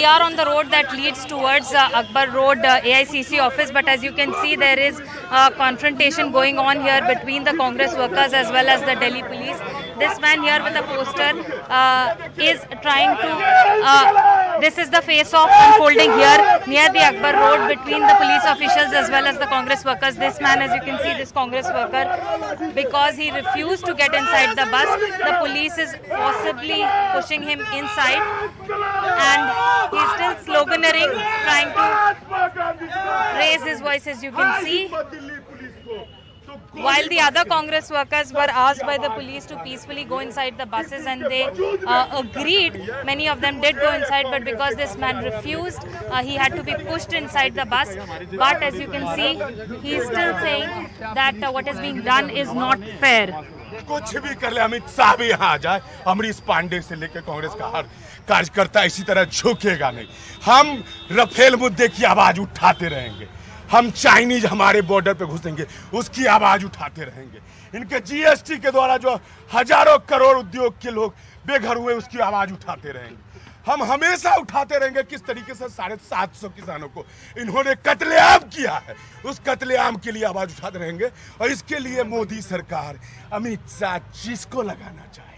are on the road that leads towards Akbar Road AICC office, but as you can see, there is confrontation going on here between the Congress workers as well as the Delhi police. This man here with a poster is trying to, this is the face-off unfolding here near the Akbar Road between the police officials as well as the Congress workers. This man, as you can see, this Congress worker, because he refused to get inside the bus, the police is forcibly pushing him inside, and he's still sloganeering, trying to raise his voice, as you can see. While the other Congress workers were asked by the police to peacefully go inside the buses, and they agreed, many of them did go inside, but because this man refused, he had to be pushed inside the bus. But as you can see, he is still saying that what is being done is not fair. कुछ भी कर ले, अमित शाह भी यहाँ आ जाए, अमरीश पांडे से लेकर कांग्रेस का हर कार्यकर्ता इसी तरह झुकेगा नहीं। हम रफेल मुद्दे की आवाज उठाते रहेंगे, हम चाइनीज हमारे बॉर्डर पे घुसेंगे उसकी आवाज उठाते रहेंगे, इनके जीएसटी के द्वारा जो हजारों करोड़ उद्योग के लोग बेघर हुए उसकी आवाज उठाते रहेंगे। हम हमेशा उठाते रहेंगे किस तरीके से 750 किसानों को इन्होंने कत्लेआम किया है, उस कत्लेआम के लिए आवाज उठाते रहेंगे। और इसके लिए मोदी सरकार, अमित शाह जिसको लगाना चाहे,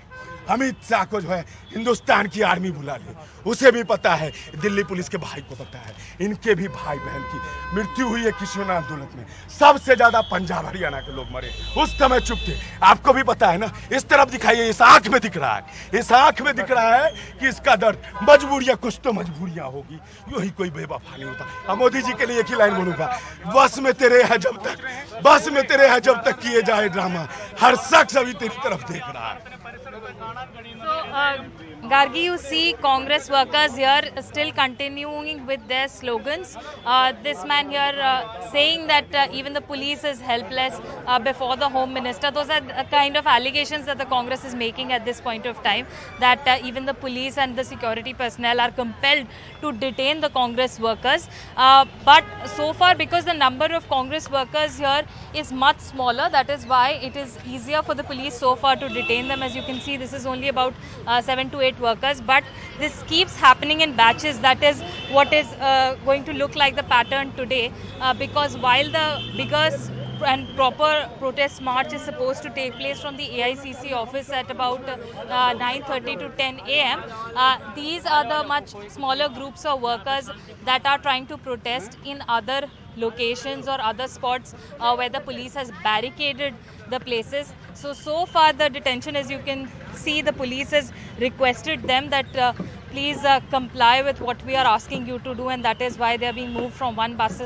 अमित शाह को जो है हिंदुस्तान की आर्मी बुला ले, उसे भी पता है, दिल्ली पुलिस के भाई को पता है, इनके भी भाई बहन की मृत्यु हुई है किशोर आंदोलन में, सबसे ज्यादा पंजाब हरियाणा के लोग मरे, उस समय चुप थे। आपको भी पता है ना, इस तरफ दिखाइए, इस आंख में दिख रहा है, इस आंख में दिख रहा है कि इसका दर्द, मजबूरियां, कुछ तो मजबूरियां होगी, यूं ही कोई बेवफा नहीं होता। अब मोदी जी के लिए एक ही लाइन बोलूंगा, बस में तेरे है जब तक, बस में तेरे है जब तक किए जाए ड्रामा, हर शख्स अभी तेरी तरफ देख रहा है। Gargi, you see Congress workers here still continuing with their slogans. This man here saying that even the police is helpless before the Home Minister. Those are the kind of allegations that the Congress is making at this point of time, that even the police and the security personnel are compelled to detain the Congress workers. But so far, because the number of Congress workers here is much smaller, that is why it is easier for the police so far to detain them. As you can see, this is only about 7 to 8 workers, but this keeps happening in batches. That is what is going to look like the pattern today, because while the biggest and proper protest march is supposed to take place from the AICC office at about 9:30 to 10 a.m. These are the much smaller groups of workers that are trying to protest in other locations or other spots where the police has barricaded the places. So far the detention, as you can see, the police has requested them that please comply with what we are asking you to do, and that is why they are being moved from one bus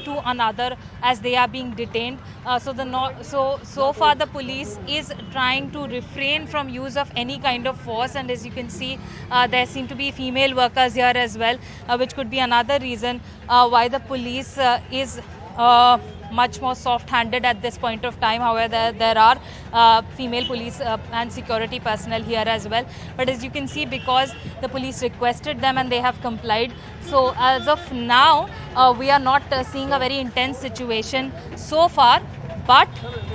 to another as they are being detained. So far the police is trying to refrain from use of any kind of force, and as you can see, there seem to be female workers here as well, which could be another reason why the police is much more soft-handed at this point of time. However, there are female police and security personnel here as well. But as you can see, because the police requested them and they have complied, so as of now, we are not seeing a very intense situation so far. But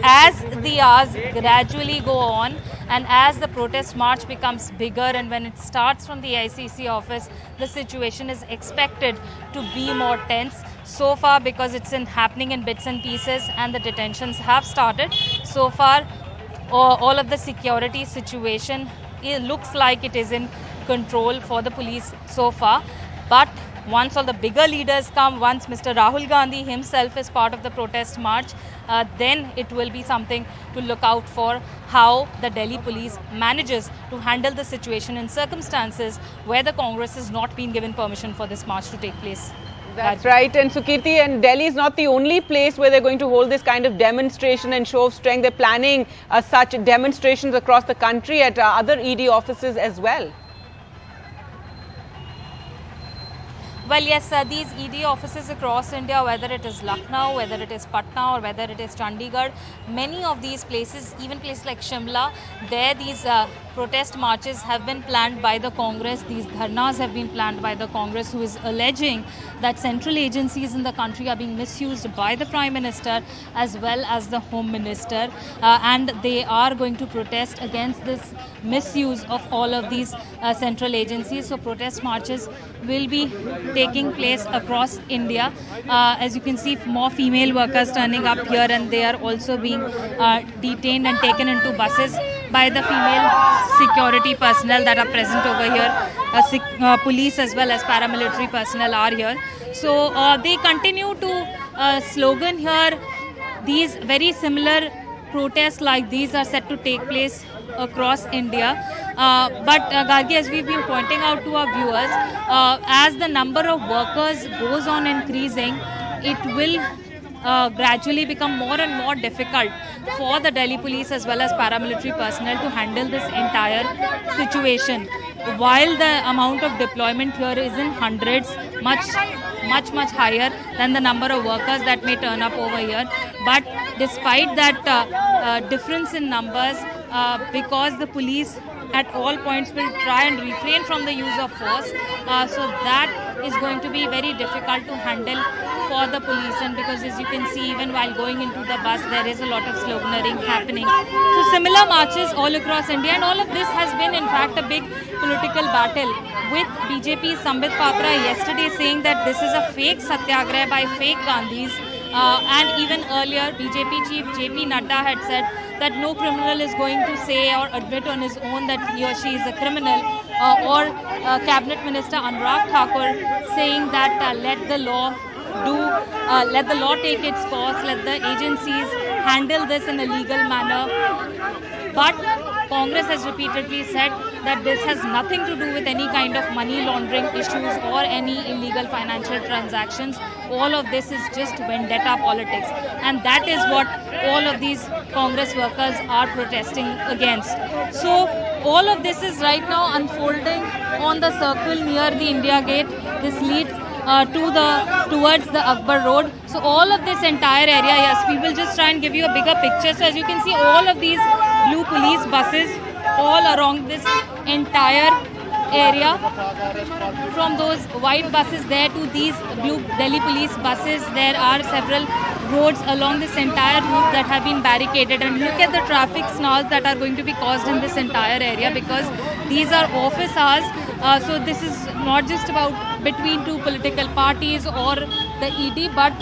as the hours gradually go on and as the protest march becomes bigger, and when it starts from the ICC office, the situation is expected to be more tense. So far, because it's happening in bits and pieces and the detentions have started, so far all of the security situation, it looks like it is in control for the police so far. But once all the bigger leaders come, once Mr. Rahul Gandhi himself is part of the protest march, then it will be something to look out for, how the Delhi police manages to handle the situation in circumstances where the Congress has not been given permission for this march to take place. That's right. And Sukirti, and Delhi is not the only place where they're going to hold this kind of demonstration and show of strength. They're planning such demonstrations across the country at other ED offices as well. Well, yes, these ED offices across India, whether it is Lucknow, whether it is Patna, or whether it is Chandigarh, many of these places, even places like Shimla, there these protest marches have been planned by the Congress. These dharnas have been planned by the Congress, who is alleging that central agencies in the country are being misused by the Prime Minister as well as the Home Minister, and they are going to protest against this misuse of all of these central agencies. So protest marches will be taking place across India. As you can see, more female workers turning up here, and they are also being detained and taken into buses by the female security personnel that are present over here. Police as well as paramilitary personnel are here. So they continue to slogan here. These very similar protests like these are set to take place across India. But Gargi, as we've been pointing out to our viewers, as the number of workers goes on increasing, it will gradually become more and more difficult for the Delhi police as well as paramilitary personnel to handle this entire situation. While the amount of deployment here is in hundreds, much higher than the number of workers that may turn up over here. But despite that difference in numbers, because the police at all points will try and refrain from the use of force, so that is going to be very difficult to handle for the police. And because, as you can see, even while going into the bus, there is a lot of sloganeering happening. So similar marches all across India, and all of this has been in fact a big political battle, with BJP's Sambit Patra yesterday saying that this is a fake satyagrah by fake Gandhis. And even earlier, BJP chief JP Nadda had said that no criminal is going to say or admit on his own that he or she is a criminal, or Cabinet Minister Anurag Thakur saying that let the law take its course, let the agencies handle this in a legal manner. But Congress has repeatedly said that this has nothing to do with any kind of money laundering issues or any illegal financial transactions. All of this is just vendetta politics, and that is what all of these Congress workers are protesting against. So all of this is right now unfolding on the circle near the India Gate. This leads towards the Akbar Road. So all of this entire area, yes, we will just try and give you a bigger picture. So as you can see, all of these blue police buses all around this entire area, from those white buses there to these blue Delhi police buses, there are several roads along this entire route that have been barricaded. And look at the traffic snarls that are going to be caused in this entire area, because these are office hours. So this is not just about between two political parties or the ED, but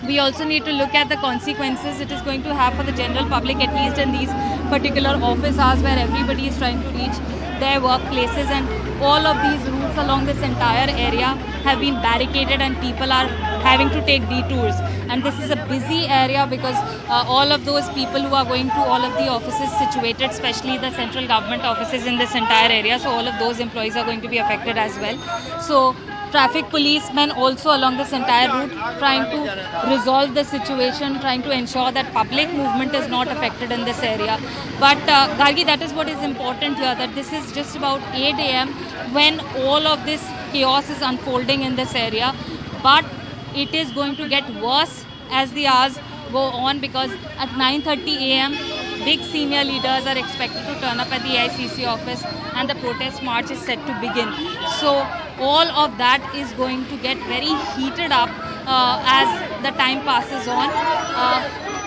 we also need to look at the consequences it is going to have for the general public, at least in these particular office hours where everybody is trying to reach their workplaces. And all of these routes along this entire area have been barricaded, and people are having to take detours. And this is a busy area because all of those people who are going to all of the offices situated, especially the central government offices in this entire area, so all of those employees are going to be affected as well. So traffic policemen also along this entire route trying to resolve the situation, trying to ensure that public movement is not affected in this area. But Gargi, that is what is important here, that this is just about 8 a.m. when all of this chaos is unfolding in this area. But it is going to get worse as the hours go on, because at 9:30 a.m. big senior leaders are expected to turn up at the AICC office, and the protest march is set to begin. So all of that is going to get very heated up as the time passes on.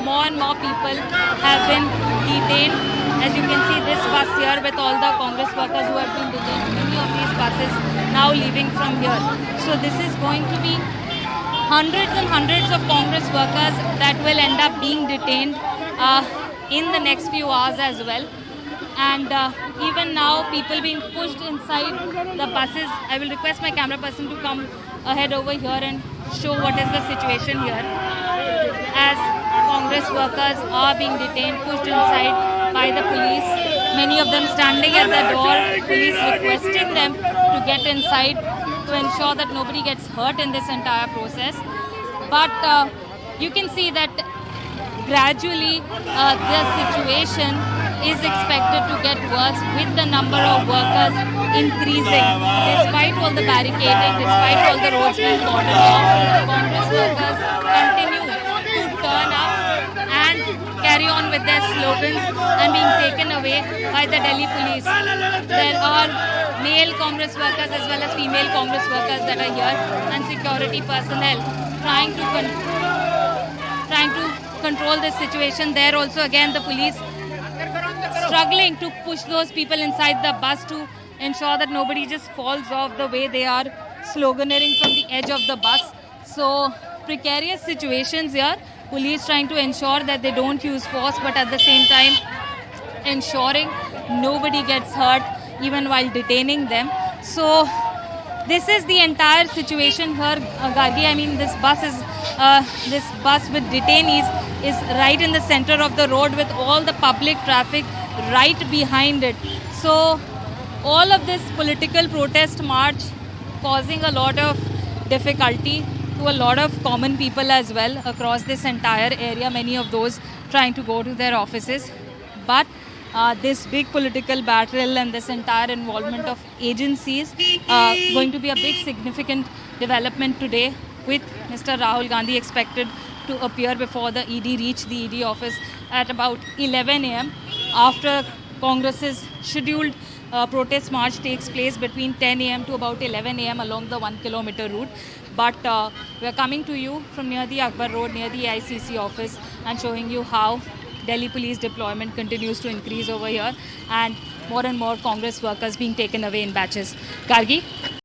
More and more people have been detained. As you can see, this bus here with all the Congress workers who have been detained, many of these buses now leaving from here. So this is going to be hundreds and hundreds of Congress workers that will end up being detained in the next few hours as well. And even now, people being pushed inside the buses. I will request my camera person to come ahead over here and show what is the situation here. As Congress workers are being detained, pushed inside by the police, many of them standing at the door, police requesting them to get inside to ensure that nobody gets hurt in this entire process. But you can see that gradually the situation is expected to get worse with the number of workers increasing. Despite all the barricading, despite all the roads being cordoned off, Congress workers continue to turn up and carry on with their slogans and being taken away by the Delhi police. There are male Congress workers as well as female Congress workers that are here, and security personnel trying to control this situation. There also again the police struggling to push those people inside the bus to ensure that nobody just falls off the way they are sloganeering from the edge of the bus. So precarious situations here. Police trying to ensure that they don't use force, but at the same time ensuring nobody gets hurt even while detaining them. So this is the entire situation here, Gargi. I mean, this bus with detainees is right in the center of the road with all the public traffic right behind it. So all of this political protest march causing a lot of difficulty to a lot of common people as well across this entire area, many of those trying to go to their offices. But this big political battle and this entire involvement of agencies going to be a big significant development today, with Mr. Rahul Gandhi expected to appear before the ED, reach the ED office at about 11 a.m. after Congress's scheduled protest march takes place between 10 a.m. to about 11 a.m. along the 1 kilometer route. But we are coming to you from near the Akbar Road, near the ICC office, and showing you how Delhi police deployment continues to increase over here and more Congress workers being taken away in batches. Gargi?